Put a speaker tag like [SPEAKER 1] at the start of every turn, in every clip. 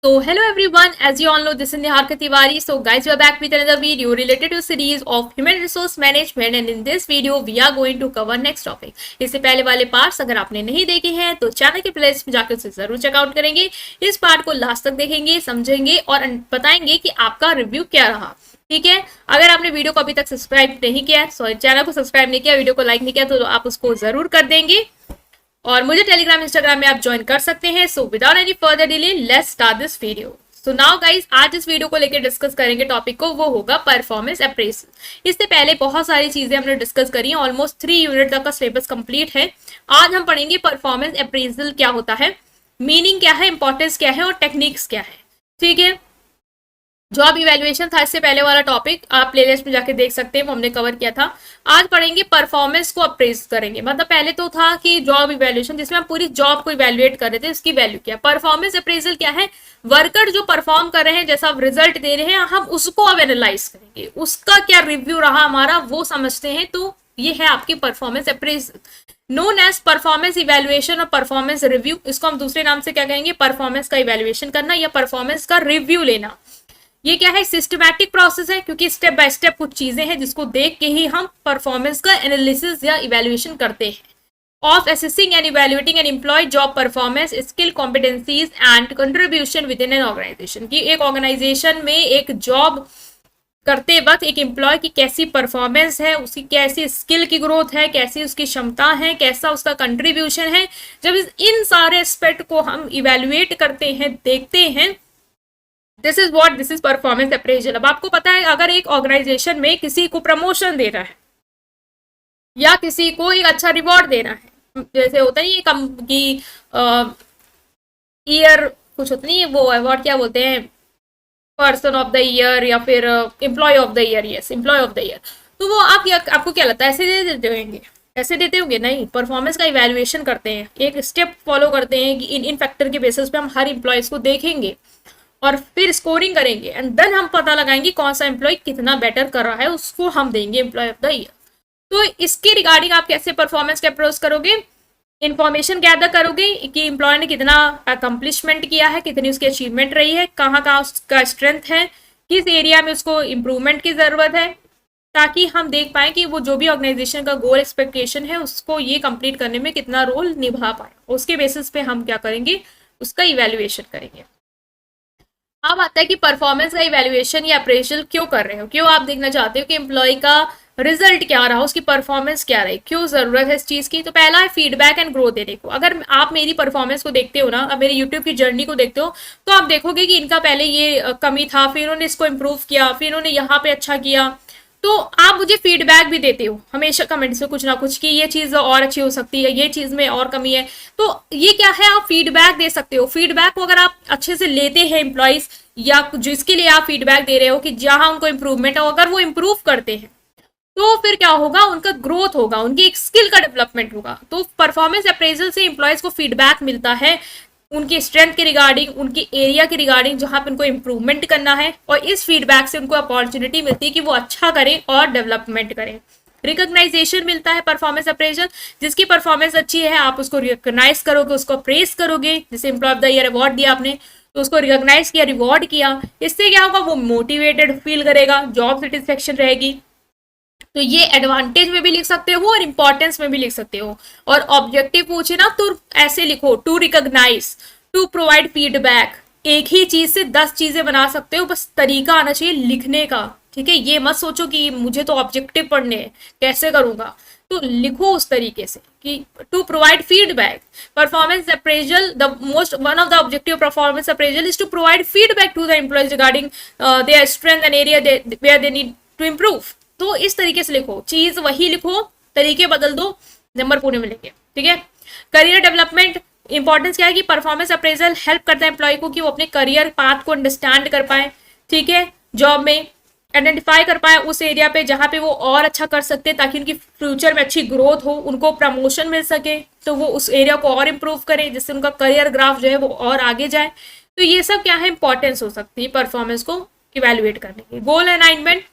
[SPEAKER 1] So hello everyone, as you all know, this is Niharika Tiwari. So guys, we are back with another video related to series of human resource management, and in this video we are going to cover next topic. इससे पहले वाले parts अगर आपने नहीं देखे हैं तो channel के प्लेलिस्ट में जाकर उसे जरूर चेकआउट करेंगे। इस पार्ट को लास्ट तक देखेंगे, समझेंगे और बताएंगे कि आपका रिव्यू क्या रहा। ठीक है, अगर आपने वीडियो को अभी तक सब्सक्राइब नहीं किया, सॉरी चैनल को सब्सक्राइब नहीं किया, वीडियो को लाइक नहीं किया तो आप उसको जरूर कर देंगे और मुझे टेलीग्राम इंस्टाग्राम में आप ज्वाइन कर सकते हैं। So without any further delay let's start this video. So now guys, आज इस वीडियो को लेकर डिस्कस करेंगे टॉपिक को, वो होगा परफॉर्मेंस अप्रेजल। इससे पहले बहुत सारी चीजें हमने डिस्कस करी हैं, ऑलमोस्ट 3 यूनिट तक का सिलेबस कंप्लीट है। आज हम पढ़ेंगे परफॉर्मेंस अप्रेजल क्या होता है, मीनिंग क्या है, इंपॉर्टेंस क्या है और टेक्निक्स क्या है। ठीक है, जॉब इवैल्यूएशन था इससे पहले वाला टॉपिक, आप प्लेलिस्ट में जाके देख सकते हैं, वो हमने कवर किया था। आज पढ़ेंगे परफॉर्मेंस को अप्रेज करेंगे। मतलब पहले तो था कि जॉब इवैल्यूएशन, जिसमें हम पूरी जॉब को इवैल्यूएट कर रहे थे, उसकी वैल्यू क्या है। परफॉर्मेंस अप्रेजल क्या है, वर्कर जो परफॉर्म कर रहे हैं, जैसा आप रिजल्ट दे रहे हैं, हम उसको अब एनालाइज करेंगे, उसका क्या रिव्यू रहा हमारा वो समझते हैं। तो ये है आपकी performance appraisal, known as performance evaluation और परफॉर्मेंस रिव्यू। इसको हम दूसरे नाम से क्या कहेंगे, परफॉर्मेंस का इवैल्यूएशन करना या परफॉर्मेंस का रिव्यू लेना। ये क्या है, सिस्टमैटिक प्रोसेस है, क्योंकि स्टेप बाय स्टेप कुछ चीजें हैं जिसको देख के ही हम परफॉर्मेंस का एनालिसिस या इवैल्यूएशन करते हैं। Of assessing and evaluating an employee job performance, skill competencies and contribution within an organisation. की एक ऑर्गेनाइजेशन में एक जॉब करते वक्त एक एम्प्लॉय की कैसी परफॉर्मेंस है, उसकी कैसी स्किल की ग्रोथ है, कैसी उसकी क्षमता है, कैसा उसका कंट्रीब्यूशन है। जब इन सारे एस्पेक्ट को हम इवैल्यूएट करते हैं, देखते हैं, दिस इज परफॉर्मेंस अप्रेजल। अब आपको पता है, अगर एक ऑर्गेनाइजेशन में किसी को प्रमोशन देना है या किसी को एक अच्छा रिवॉर्ड देना है, जैसे होता नहीं है ईयर कुछ होता नहीं है, वो अवार्ड क्या बोलते हैं, पर्सन ऑफ द ईयर या फिर employee of the year, yes employee of the year. तो वो आपको क्या लगता है, ऐसे दे देते होंगे? ऐसे देते होंगे नहीं, परफॉर्मेंस का इवैल्यूएशन करते हैं, एक स्टेप फॉलो करते हैं कि इन फैक्टर के बेसिस पे हम हर एम्प्लॉयज को देखेंगे और फिर स्कोरिंग करेंगे, एंड देन हम पता लगाएंगे कौन सा एम्प्लॉय कितना बेटर कर रहा है, उसको हम देंगे एम्प्लॉय ऑफ द ईयर। तो इसके रिगार्डिंग आप कैसे परफॉर्मेंस का अप्रोच करोगे, इंफॉर्मेशन गैदर करोगे कि एम्प्लॉय ने कितना अकम्पलिशमेंट किया है, कितनी उसकी अचीवमेंट रही है, कहाँ कहाँ उसका स्ट्रेंथ है, किस एरिया में उसको इम्प्रूवमेंट की जरूरत है, ताकि हम देख पाए कि वो जो भी ऑर्गेनाइजेशन का गोल एक्सपेक्टेशन है उसको ये कंप्लीट करने में कितना रोल निभा पाए। उसके बेसिस पे हम क्या करेंगे, उसका इवैल्यूएशन करेंगे। अब आता है कि परफॉर्मेंस का इवैल्यूएशन या अप्रेजल क्यों कर रहे हो, क्यों आप देखना चाहते हो कि एम्प्लॉय का रिजल्ट क्या रहा, उसकी परफॉर्मेंस क्या रही, क्यों जरूरत है इस चीज की। तो पहला है फीडबैक एंड ग्रोथ देने को। अगर आप मेरी परफॉर्मेंस को देखते हो ना, अब मेरे यूट्यूब की जर्नी को देखते हो, तो आप देखोगे कि इनका पहले ये कमी था, फिर इन्होंने इसको इम्प्रूव किया, फिर इन्होंने यहाँ पे अच्छा किया। तो आप मुझे फीडबैक भी देते हो हमेशा कमेंट्स में कुछ ना कुछ कि ये चीज़ और अच्छी हो सकती है, ये चीज़ में और कमी है। तो ये क्या है, आप फीडबैक दे सकते हो। फीडबैक को अगर आप अच्छे से लेते हैं एम्प्लॉइज, या जिसके लिए आप फीडबैक दे रहे हो कि जहां उनको इम्प्रूवमेंट हो, अगर वो इम्प्रूव करते हैं तो फिर क्या होगा, उनका ग्रोथ होगा, उनकी एक स्किल का डेवलपमेंट होगा। तो परफॉर्मेंस अप्रेजल से एम्प्लॉयज को फीडबैक मिलता है उनकी स्ट्रेंथ के रिगार्डिंग, उनकी एरिया के रिगार्डिंग जहां पे उनको इम्प्रूवमेंट करना है, और इस फीडबैक से उनको अपॉर्चुनिटी मिलती है कि वो अच्छा करें और डेवलपमेंट करें। रिकॉग्नाइजेशन मिलता है परफॉर्मेंस अप्रेजल, जिसकी परफॉर्मेंस अच्छी है आप उसको रिकॉग्नाइज करोगे, उसको प्रेस करोगे। जैसे employee of the year award दिया आपने, तो उसको रिकॉग्नाइज किया, रिवॉर्ड किया, इससे क्या होगा, वो मोटिवेटेड फील करेगा, जॉब सेटिस्फेक्शन रहेगी। तो ये एडवांटेज में भी लिख सकते हो और इंपॉर्टेंस में भी लिख सकते हो। और ऑब्जेक्टिव पूछे ना तो ऐसे लिखो, to recognise, to provide feedback. एक ही चीज से 10 चीजें बना सकते हो, बस तरीका आना चाहिए लिखने का। ठीक है, ये मत सोचो कि मुझे तो ऑब्जेक्टिव पढ़ने हैं, कैसे करूंगा। तो लिखो उस तरीके से कि to provide feedback. Performance appraisal, the most one of the objective performance appraisal is to provide feedback to the employees regarding their strength and area where they need to improve. तो इस तरीके से लिखो, चीज वही लिखो, तरीके बदल दो, नंबर पूरे मिलेंगे। ठीक है, करियर डेवलपमेंट इंपॉर्टेंस क्या है कि परफॉर्मेंस अप्रेजल हेल्प करता है एम्प्लॉय को कि वो अपने करियर पाथ को अंडरस्टैंड कर पाए। ठीक है, जॉब में आइडेंटिफाई कर पाए उस एरिया पे जहां पे वो और अच्छा कर सकते हैं, ताकि उनकी फ्यूचर में अच्छी ग्रोथ हो, उनको प्रमोशन मिल सके, तो वो उस एरिया को और इम्प्रूव करें, जिससे उनका करियर ग्राफ जो है वो और आगे जाए। तो ये सब क्या है, इंपॉर्टेंस हो सकती है परफॉर्मेंस को इवेल्युएट करने की। गोल alignment,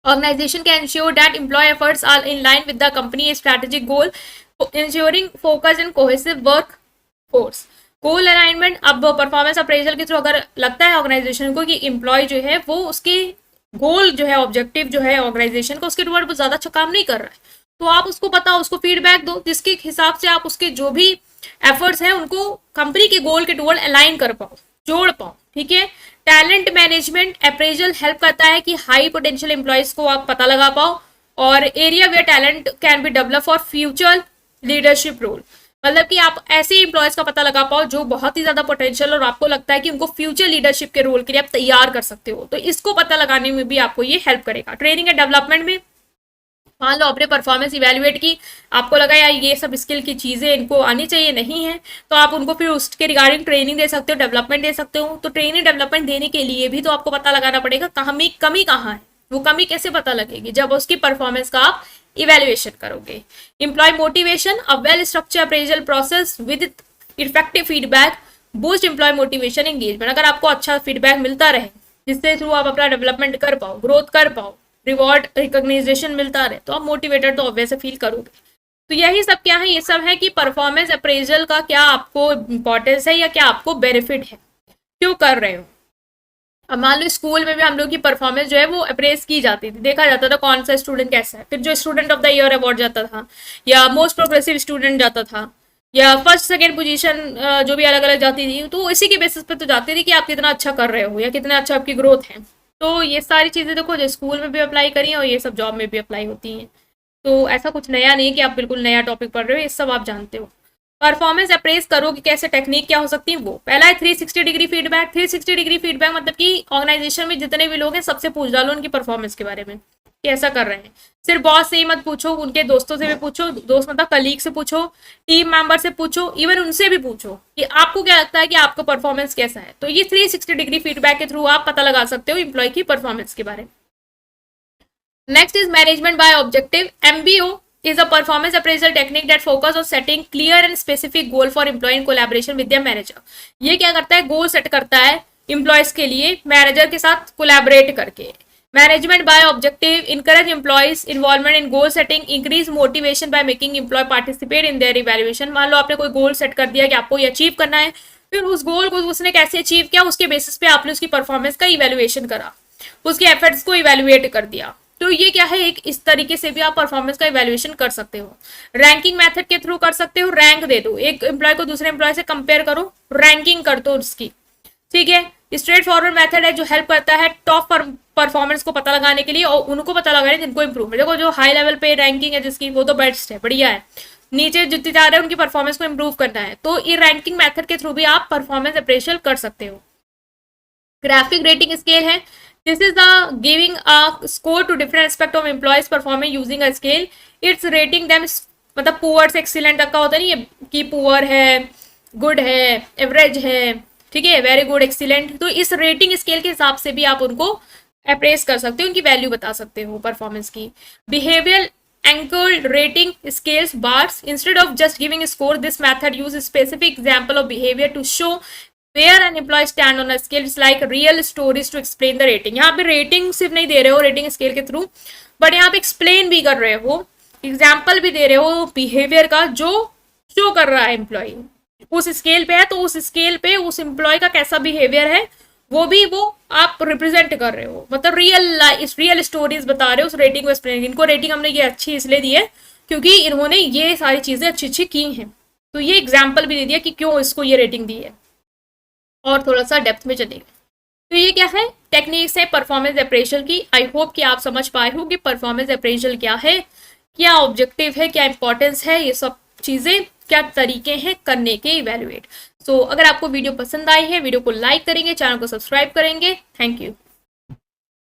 [SPEAKER 1] organization can ensure that employee efforts are in line with the company's strategic goal, ensuring focus and cohesive workforce. Goal alignment, अब परफॉर्मेंस अप्रेजल के थ्रू अगर लगता है ऑर्गेनाइजेशन को कि एम्प्लॉय जो है वो उसके गोल जो है, ऑब्जेक्टिव जो है ऑर्गेनाइजेशन का, उसके टुवर्ड ज्यादा अच्छा काम नहीं कर रहा है, तो आप उसको बताओ, उसको फीडबैक दो, जिसके हिसाब से आप उसके जो भी एफर्ट्स हैं उनको कंपनी के गोल के टुवर्ड अलाइन कर पाओ, जोड़ पाओ, ठीक है। टैलेंट मैनेजमेंट अप्रेजल हेल्प करता है कि हाई पोटेंशियल एम्प्लॉयज को आप पता लगा पाओ, और area where talent can be develop for future leadership role, मतलब कि आप ऐसे एम्प्लॉयज का पता लगा पाओ जो बहुत ही ज्यादा पोटेंशियल और आपको लगता है कि उनको फ्यूचर लीडरशिप के रोल के लिए आप तैयार कर सकते हो, तो इसको पता लगाने में भी आपको ये हेल्प करेगा। ट्रेनिंग एंड डेवलपमेंट में, मान लो आपने परफॉर्मेंस इवेल्युएट की, आपको लगा यार ये सब स्किल की चीजें इनको आनी चाहिए, नहीं है, तो आप उनको फिर उसके रिगार्डिंग ट्रेनिंग दे सकते हो, डेवलपमेंट दे सकते हो। तो ट्रेनिंग डेवलपमेंट देने के लिए भी तो आपको पता लगाना पड़ेगा कमी कहाँ है, वो कमी कैसे पता लगेगी, जब उसकी परफॉर्मेंस का आप इवेल्युएशन करोगे। Employee motivation, a well structure appraisal process with effective feedback boost employee motivation engagement, अगर आपको अच्छा फीडबैक मिलता रहे जिससे थ्रू आप अपना डेवलपमेंट कर पाओ, ग्रोथ कर पाओ, रिवॉर्ड रिकॉग्नाइजेशन मिलता रहे, तो आप मोटिवेटेड तो ऑब्वियस फील करोगे। तो यही सब क्या है, ये सब है कि परफॉर्मेंस अप्रेजल का क्या आपको इंपॉर्टेंस है या क्या आपको बेनिफिट है, क्यों कर रहे हो। अब मान लो स्कूल में भी हम लोग की परफॉर्मेंस जो है वो अप्रेस की जाती थी, देखा जाता था कौन सा स्टूडेंट कैसा है, फिर जो student of the year award जाता था, या मोस्ट प्रोग्रेसिव स्टूडेंट जाता था, या फर्स्ट सेकेंड पोजीशन जो भी अलग अलग जाती थी, तो इसी के बेसिस पे तो जाती थी कि आप कितना अच्छा कर रहे हो या कितना अच्छा आपकी ग्रोथ है। तो ये सारी चीज़ें देखो जो स्कूल में भी अप्लाई करी और ये सब जॉब में भी अप्लाई होती हैं, तो ऐसा कुछ नया नहीं है कि आप बिल्कुल नया टॉपिक पढ़ रहे हो, ये सब आप जानते हो। परफॉर्मेंस अप्रेस करोगे कैसे, टेक्निक क्या हो सकती है, वो पहला है 360 डिग्री फीडबैक। 360 डिग्री फीडबैक मतलब कि ऑर्गेनाइजेशन में जितने भी लोग हैं सबसे पूछ डालो उनकी परफॉर्मेंस के बारे में, कैसा कर रहे हैं। सिर्फ बॉस से ही मत पूछो, उनके दोस्तों से भी पूछो, दोस्त मतलब कलीग से पूछो, टीम मेंबर से पूछो, इवन उनसे भी पूछो कि आपको क्या लगता है कि आपका परफॉर्मेंस कैसा है। तो ये 360 डिग्री फीडबैक के थ्रू आप पता लगा सकते हो एम्प्लॉय की परफॉर्मेंस के बारे में। Next is management by objective. MBO is a performance appraisal technique that focus on setting clear and specific goal for employee in collaboration with their manager। ये क्या करता है, गोल सेट करता है एम्प्लॉयज के लिए मैनेजर के साथ कोलैबोरेट करके। Management by objective encourage employees involvement in goal setting, increase motivation by making employee participate in their evaluation. मान लो आपने कोई गोल सेट कर दिया कि आपको ये अचीव करना है, फिर उस गोल को उसने कैसे अचीव किया उसके बेसिस पे आपने उसकी परफॉर्मेंस का इवैल्यूएशन करा, उसके एफर्ट्स को इवैल्यूएट कर दिया। तो ये क्या है, एक इस तरीके से भी आप परफॉर्मेंस का इवैल्यूएशन कर सकते हो। रैंकिंग मेथड के थ्रू कर सकते हो, रैंक दे दो, एक एम्प्लॉय को दूसरे एम्प्लॉय से कंपेयर करो, रैंकिंग कर दो उसकी, ठीक है। स्ट्रेट फॉरवर्ड मेथड है जो हेल्प करता है टॉप परफॉर्मेंस को पता लगाने के लिए और उनको पता लगाने जिनको इंप्रूव, देखो जो हाई लेवल पे रैंकिंग है जिसकी वो तो बेस्ट है, बढ़िया है, नीचे जितने जा रहे हैं उनकी परफॉर्मेंस को इंप्रूव करना है, तो ये रैंकिंग मेथड के थ्रू भी आप परफॉर्मेंस अप्रेशल कर सकते हो। ग्राफिक रेटिंग स्केल है, this is the giving a score to different aspect of employees performing using a scale, it's rating them, मतलब पुअर से एक्सीलेंट तक का होता नहीं है कि पुअर है, गुड है, एवरेज है, ठीक है, वेरी गुड, एक्सीलेंट, तो इस रेटिंग स्केल के हिसाब से भी आप उनको अप्रेस कर सकते हो, उनकी वैल्यू बता सकते हो परफॉर्मेंस की। Behaviour anchored rating scales bars, instead of just giving a score this method uses specific example of behavior to show where an employee stand on a scale, it's like real stories to explain the rating। यहाँ पे rating सिर्फ नहीं दे रहे हो rating scale के through, but यहाँ पे explain भी कर रहे हो, एग्जाम्पल भी दे रहे हो बिहेवियर का जो शो कर रहा है एम्प्लॉय उस स्केल पे है, तो उस स्केल पे उस एम्प्लॉय का कैसा बिहेवियर है वो आप रिप्रेजेंट कर रहे हो, मतलब रियल स्टोरीज बता रहे हो उस रेटिंग को एक्सप्लेन। इनको रेटिंग हमने ये अच्छी इसलिए दी है क्योंकि इन्होंने ये सारी चीजें अच्छी अच्छी की हैं, तो ये एग्जाम्पल भी दे दिया कि क्यों इसको ये रेटिंग दी है, और थोड़ा सा डेप्थ में चलेंगे। तो ये क्या है, टेक्निक्स है परफॉर्मेंस अप्रेजल की। आई होप कि आप समझ पाए हो कि परफॉर्मेंस अप्रेजल क्या है, क्या ऑब्जेक्टिव है, क्या इंपॉर्टेंस है, ये सब चीजें क्या तरीके हैं करने के इवैल्यूएट। सो अगर आपको वीडियो पसंद आई है, वीडियो को लाइक करेंगे, चैनल को सब्सक्राइब करेंगे। Thank you.